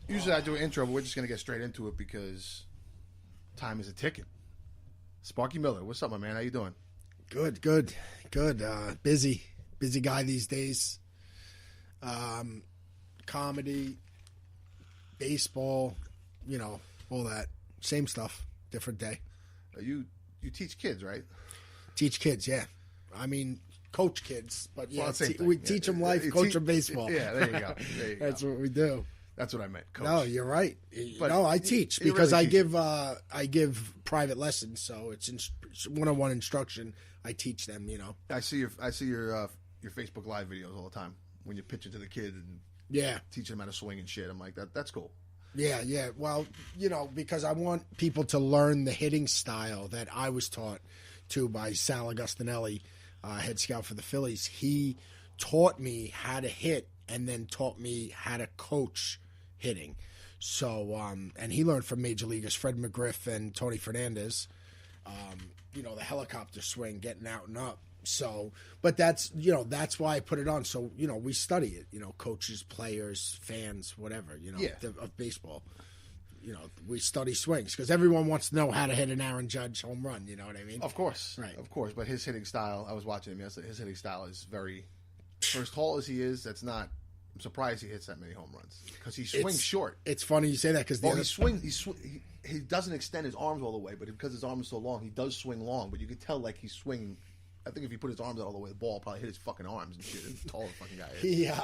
Usually I do an intro, but we're just going to get straight into it because time is a ticking. Sparky Miller, what's up, my man? How you doing? Good. Busy guy these days. Comedy, baseball, all that. Same stuff, different day. You teach kids, right? Teach kids, yeah. I mean, coach kids, but yeah, Well, we teach them life, coach them baseball. Yeah, there you go. That's what we do. That's what I meant, coach. No, you're right. But I teach because really I give private lessons, so it's one-on-one instruction. I teach them, I see your Facebook Live videos all the time when you pitch it to the kid and teach them how to swing and shit. I'm like, that's cool. Yeah. Well, because I want people to learn the hitting style that I was taught to by Sal Agustinelli, head scout for the Phillies. He taught me how to hit and then taught me how to coach hitting. So, and he learned from major leaguers Fred McGriff and Tony Fernandez, the helicopter swing, getting out and up. So, but that's why I put it on. So, we study it, coaches, players, fans, whatever, of baseball. We study swings because everyone wants to know how to hit an Aaron Judge home run. You know what I mean? Of course. Right. Of course. But his hitting style, I was watching him yesterday, his hitting style is very, for as tall as he is, I'm surprised he hits that many home runs because he swings short. It's funny you say that because he doesn't extend his arms all the way, but because his arm is so long, he does swing long. But you could tell like he's swinging. I think if he put his arms out all the way, the ball will probably hit his fucking arms and shit. As tall the fucking guy is.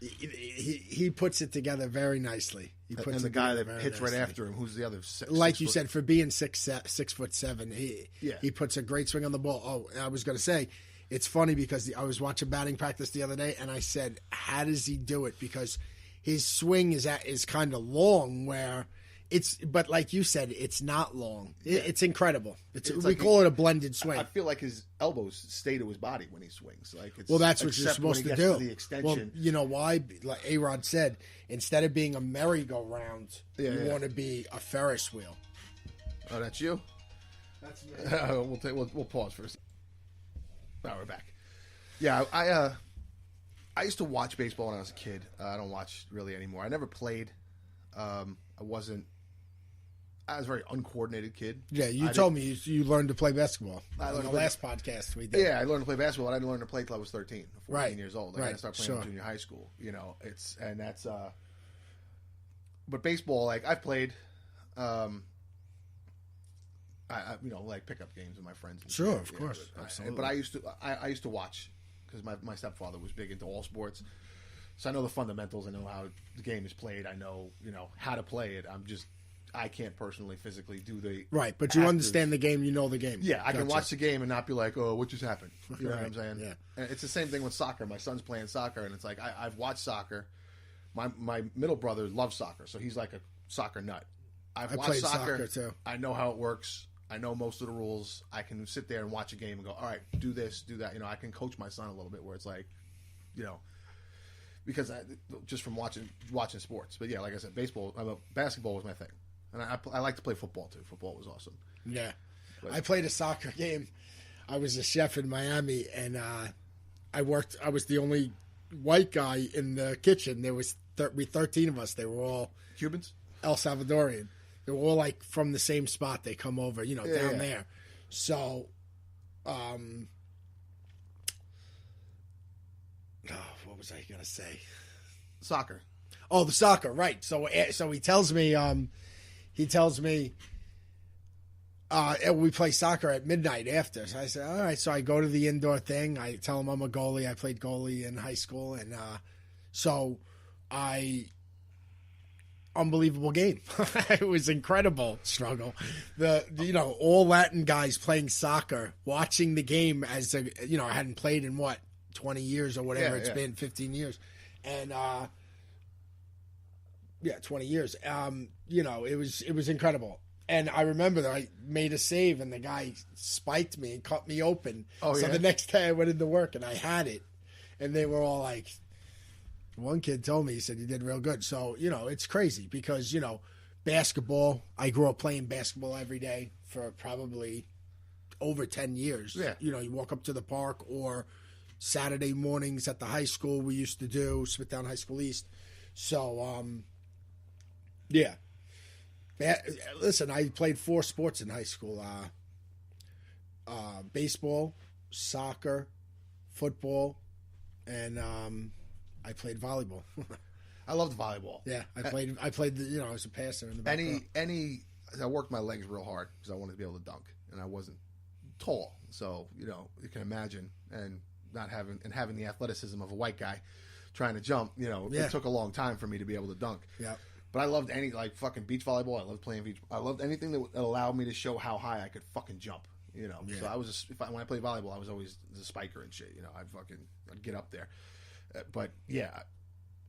He puts it together very nicely. And the guy that hits right after him, who's the other? Like you said, for being 6'7", he puts a great swing on the ball. Oh, I was going to say. It's funny because I was watching batting practice the other day, and I said, "How does he do it?" Because his swing is kind of long, but like you said, it's not long. It's incredible. We call it a blended swing. I feel like his elbows stay to his body when he swings. That's what you're supposed to do. The extension. Well, you know why? Like A-Rod said, instead of being a merry-go-round, you want to be a Ferris wheel. Oh, that's you. That's me. We'll pause for a second. Now we're back. Yeah, I used to watch baseball when I was a kid. I don't watch really anymore. I never played. I was a very uncoordinated kid. Yeah, you told me you learned to play basketball on the last podcast we did. Yeah, I learned to play basketball. I didn't learn to play until I was 13, 14 years old. I started playing in junior high school. But baseball, like I've played. I like pickup games with my friends. And sure, of course, absolutely. But I used to watch because my stepfather was big into all sports, so I know the fundamentals. I know how the game is played. I know how to play it. I can't personally physically do the right, but you understand the game. You know the game. Yeah, I can watch the game and not be like, oh, what just happened? You know what I'm saying? Yeah, and it's the same thing with soccer. My son's playing soccer, and it's like I've watched soccer. My middle brother loves soccer, so he's like a soccer nut. I played soccer too. I know how it works. I know most of the rules. I can sit there and watch a game and go, all right, do this, do that. I can coach my son a little bit where it's like, because just from watching sports. But yeah, like I said, basketball was my thing. And I like to play football too. Football was awesome. Yeah. I played a soccer game. I was a chef in Miami, and I was the only white guy in the kitchen. There was 13 of us. They were all Cubans? El Salvadorian. They were all like from the same spot. They come over, down there. So, what was I going to say? Soccer. Oh, the soccer, right. So he tells me, we play soccer at midnight after. So I said, all right. So I go to the indoor thing. I tell him I'm a goalie. I played goalie in high school. And unbelievable game. It was incredible struggle. All Latin guys playing soccer, watching the game as I hadn't played in 20 years or whatever it's been, 15 years. And 20 years. It was incredible. And I remember that I made a save and the guy spiked me and cut me open. Oh, so the next day I went into work and I had it. And they were all like, one kid told me, he said, you did real good. So, it's crazy because, basketball, I grew up playing basketball every day for probably over 10 years. Yeah. You walk up to the park or Saturday mornings at the high school we used to do, Smithtown High School East. So, Yeah. Listen, I played 4 sports in high school. Baseball, soccer, football, and I played volleyball. I loved volleyball. Yeah, I played. I was a passer in the back row. I worked my legs real hard because I wanted to be able to dunk, and I wasn't tall, so you can imagine, and not having the athleticism of a white guy trying to jump. It took a long time for me to be able to dunk. Yeah. But I loved fucking beach volleyball. I loved playing beach. I loved anything that allowed me to show how high I could fucking jump. Yeah. So I was when I played volleyball, I was always the spiker and shit. I'd get up there. But yeah,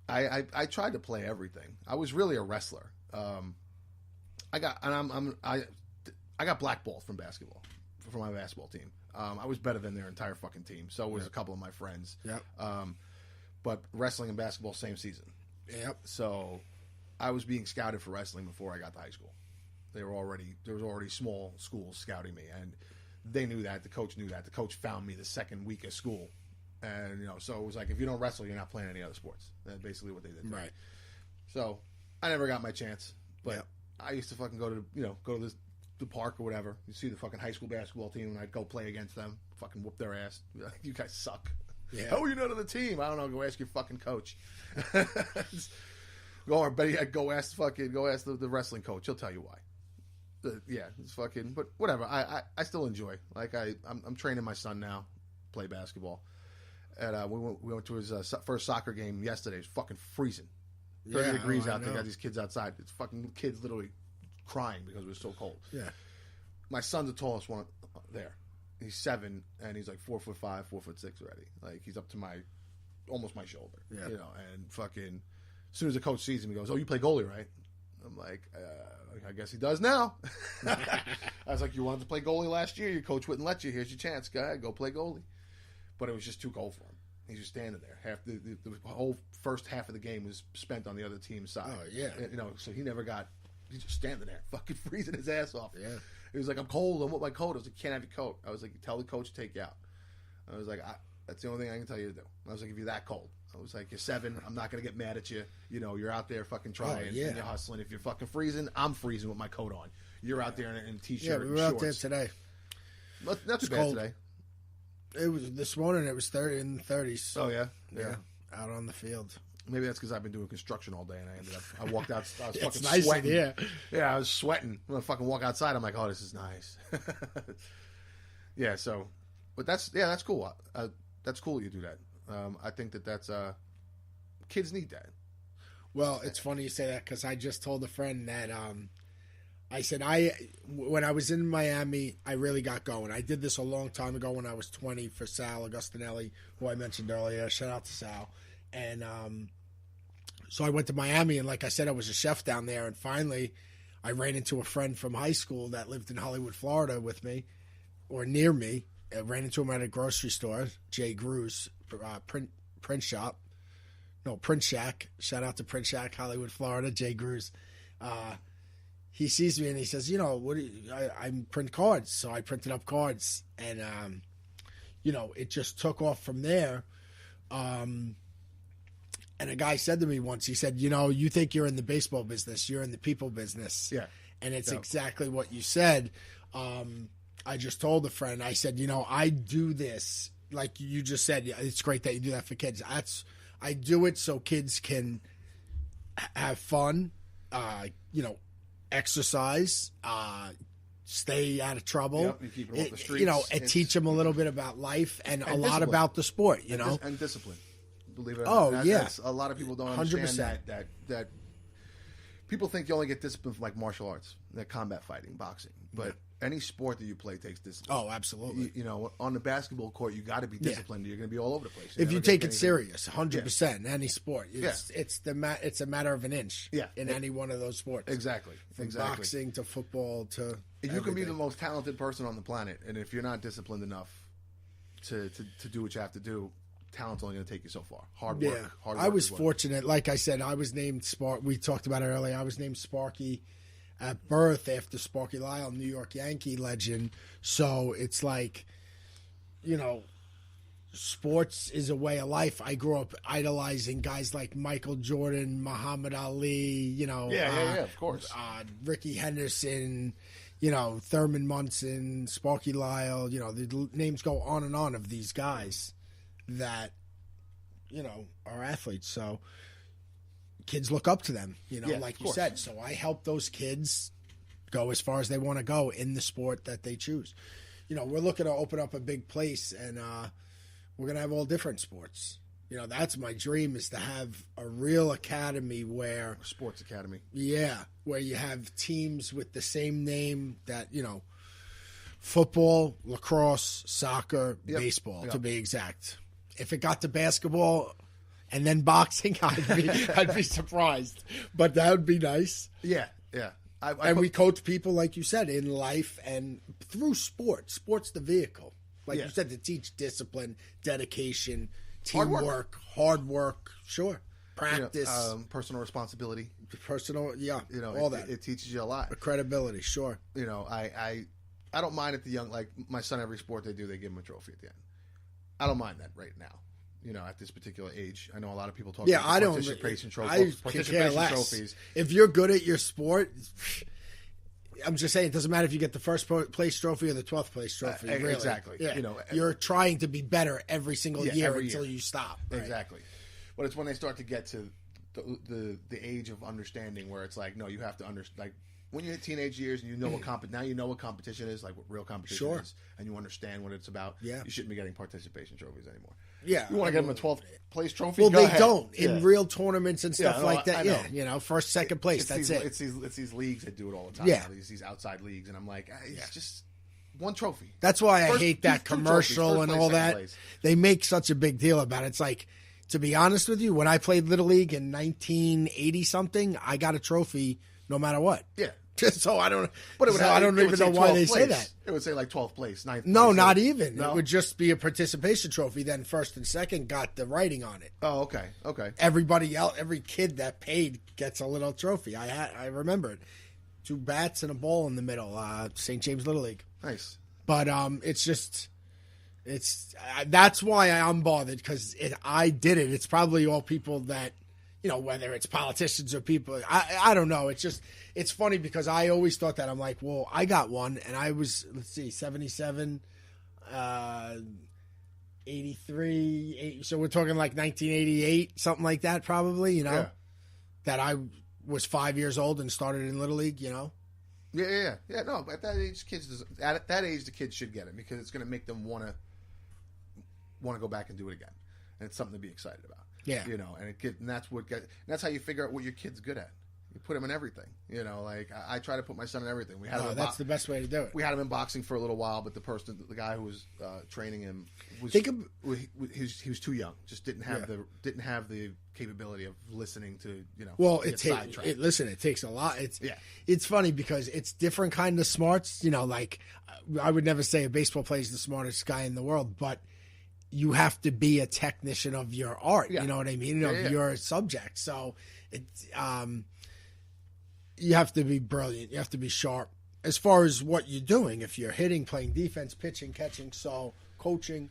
I tried to play everything. I was really a wrestler. I got blackballed from basketball, from my basketball team. I was better than their entire fucking team. So was a couple of my friends. Yep. But wrestling and basketball, same season. Yep. So I was being scouted for wrestling before I got to high school. There was already small schools scouting me, and they knew that. The coach knew that. The coach found me the second week of school, and so it was like, if you don't wrestle, you're not playing any other sports. That's basically what they did. Right. So I never got my chance, but I used to fucking go to the park or whatever. You see the fucking high school basketball team, and I'd go play against them, fucking whoop their ass. You guys suck. Yeah. How are you not on the team? I don't know. Go ask your fucking coach. Go ask the wrestling coach. He'll tell you why. It's fucking. But whatever. I still enjoy. Like I'm training my son now, play basketball, and we went to his first soccer game yesterday. It's fucking freezing, 30 degrees out there. Got these kids outside. It's fucking kids literally crying because it was so cold. Yeah. My son's the tallest one there. He's 7 and he's like 4'5", 4'6" already. Like he's up to almost my shoulder. Yeah. And fucking. As soon as the coach sees him, he goes, "Oh, you play goalie, right?" I'm like, I guess he does now. I was like, "You wanted to play goalie last year. Your coach wouldn't let you. Here's your chance. Go ahead, go play goalie." But it was just too cold for him. He's just standing there. Half the whole first half of the game was spent on the other team's side. Oh yeah. So he's just standing there, fucking freezing his ass off. Yeah. He was like, "I'm cold. I want my coat." I was like, "You can't have your coat." I was like, "Tell the coach to take you out." I was like, "That's the only thing I can tell you to do." I was like, "If you're that cold." I was like, "You're 7. I'm not going to get mad at you. You're out there fucking trying and you're hustling. If you're fucking freezing, I'm freezing with my coat on. You're out there in a t-shirt and shorts." Yeah, we were out there today. Not too bad today. It was this morning. It was 30 in the 30s. Oh yeah, out on the field. Maybe that's because I've been doing construction all day, and I walked out. I was fucking nice sweating. Yeah, I was sweating. When I fucking walk outside, I'm like, "Oh, this is nice." Yeah. So, but that's cool. That's cool that you do that. I think that's kids need that. Well, it's funny you say that because I just told a friend that I said when I was in Miami, I really got going. I did this a long time ago when I was 20 for Sal Augustinelli, who I mentioned earlier. Shout out to Sal. And so I went to Miami, and like I said, I was a chef down there. And finally, I ran into a friend from high school that lived in Hollywood, Florida with me, or near me. I ran into him at a grocery store, Jay Gru's print shop. No, Print Shack. Shout out to Print Shack, Hollywood, Florida, Jay Gru's. He sees me and he says, I print cards. So I printed up cards. And, it just took off from there. And a guy said to me once, he said, you think you're in the baseball business. You're in the people business. Yeah. And it's exactly what you said. I just told a friend, I said, I do this. Like you just said, it's great that you do that for kids. I do it so kids can have fun, exercise, stay out of trouble. Yep, you keep them off the streets. And teach them a little bit about life and a lot about the sport, and discipline. Believe it or not. That's, a lot of people don't understand 100%. that people think you only get discipline from like martial arts, like combat fighting, boxing, but any sport that you play takes discipline. Oh, absolutely. On the basketball court, you got to be disciplined. You're going to be all over the place. If you take it serious, 100%, in any sport, it's a matter of an inch. In any one of those sports. Exactly. From boxing to football to you can be the most talented person on the planet, and if you're not disciplined enough to do what you have to do, talent's only going to take you so far. Hard work. I was fortunate. Like I said, I was named we talked about it earlier. I was named Sparky at birth after Sparky Lyle, New York Yankee legend. So it's like, sports is a way of life. I grew up idolizing guys like Michael Jordan, Muhammad Ali, Yeah, of course. Ricky Henderson, Thurman Munson, Sparky Lyle, the names go on and on of these guys that, are athletes. So kids look up to them, like you said. So I help those kids go as far as they want to go in the sport that they choose. We're looking to open up a big place, and we're going to have all different sports. That's my dream, is to have a real academy where... Sports academy. Yeah, where you have teams with the same name that, football, lacrosse, soccer, baseball, to be exact. If it got to basketball and then boxing, I'd be surprised. But that would be nice. Yeah. We coach people, like you said, in life and through sports. Sports the vehicle. Like you said, to teach discipline, dedication, teamwork, hard work, sure. Practice. Personal responsibility. All that. It teaches you a lot. Credibility, sure. I don't mind if the young, like my son, every sport they do, they give him a trophy at the end. I don't mind that right now. At this particular age, I know a a lot of people talk about participation trophies. If you're good at your sport, I'm just saying, it doesn't matter if you get the first place trophy or the 12th place trophy. Really. Exactly. Yeah. You're trying to be better every single year until you stop. Right? Exactly. But it's when they start to get to the age of understanding where it's like, no, you have to understand. Like when you're in teenage years and now you know what competition is, like what real competition is, and you understand what it's about. Yeah. You shouldn't be getting participation trophies anymore. Yeah. You want to get them a 12th place trophy? Well, they don't in real tournaments and stuff like that. Yeah. First, second place. That's it. It's these leagues that do it all the time. Yeah. These outside leagues, and I'm like, it's just one trophy. That's why I hate that commercial and all that. They make such a big deal about it. It's like, to be honest with you, when I played Little League in 1980 something, I got a trophy no matter what. Yeah. So I don't. But I don't even know why they say that. It would say like 12th place, 9th place. No, not even. No? It would just be a participation trophy. Then first and second got the writing on it. Oh, okay. Everybody else, every kid that paid gets a little trophy. I remember it. 2 bats and a ball in the middle. St. James Little League. Nice. But that's why I'm bothered, because I did it. It's probably all people that, whether it's politicians or people, I don't know. It's funny because I always thought that. I'm like, well, I got one, and I was, 77, 83, so we're talking like 1988, something like that probably, that I was 5 years old and started in Little League, Yeah. No, at that age, the kids should get it, because it's going to make them want to go back and do it again, and it's something to be excited about. Yeah, and that's how you figure out what your kid's good at. You put him in everything. Like I try to put my son in everything. That's the best way to do it. We had him in boxing for a little while, but the guy who was training him was he was too young. Just didn't have the capability of listening to Well, it takes a lot. It's funny because it's different kind of smarts. Like I would never say a baseball player is the smartest guy in the world, but you have to be a technician of your art. You know what I mean? Of your subject. So you have to be brilliant. You have to be sharp as far as what you're doing. If you're hitting, playing defense, pitching, catching, so coaching.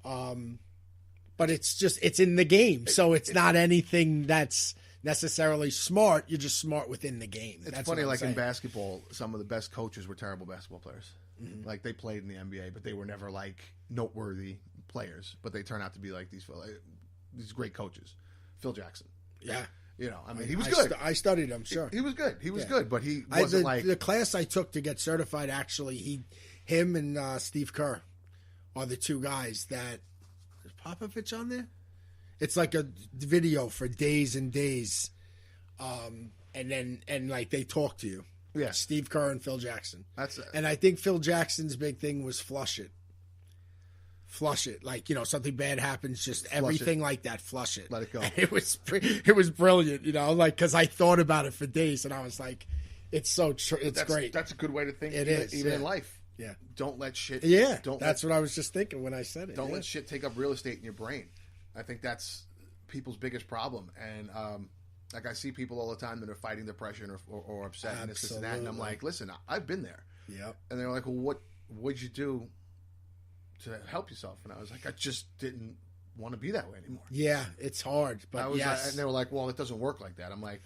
But it's in the game. So it's not anything that's necessarily smart. You're just smart within the game. It's funny, like in basketball, some of the best coaches were terrible basketball players. Mm-hmm. Like they played in the NBA, but they were never like noteworthy players. But they turn out to be like these great coaches. Phil Jackson. Yeah. He was good. I studied him, sure. He was good. He was good, but he wasn't the class I took to get certified, actually, him and Steve Kerr are the two guys that... Is Popovich on there? It's like a video for days and days, and they talk to you. Yeah. Steve Kerr and Phil Jackson. And I think Phil Jackson's big thing was flush it. Flush it, like something bad happens, just everything like that. Flush it, let it go. And it was brilliant, because I thought about it for days, and I was like, it's great. That's a good way to think. It is even in life. Yeah, don't let shit. Yeah, that's what I was just thinking when I said it. Don't let shit take up real estate in your brain. I think that's people's biggest problem, and like I see people all the time that are fighting depression or upset and this and that, and I'm like, listen, I've been there. Yep. And they're like, well, what'd you do to help yourself. And I was like, I just didn't want to be that way anymore. Yeah, it's hard, but yes. And they were like, well, it doesn't work like that. I'm like,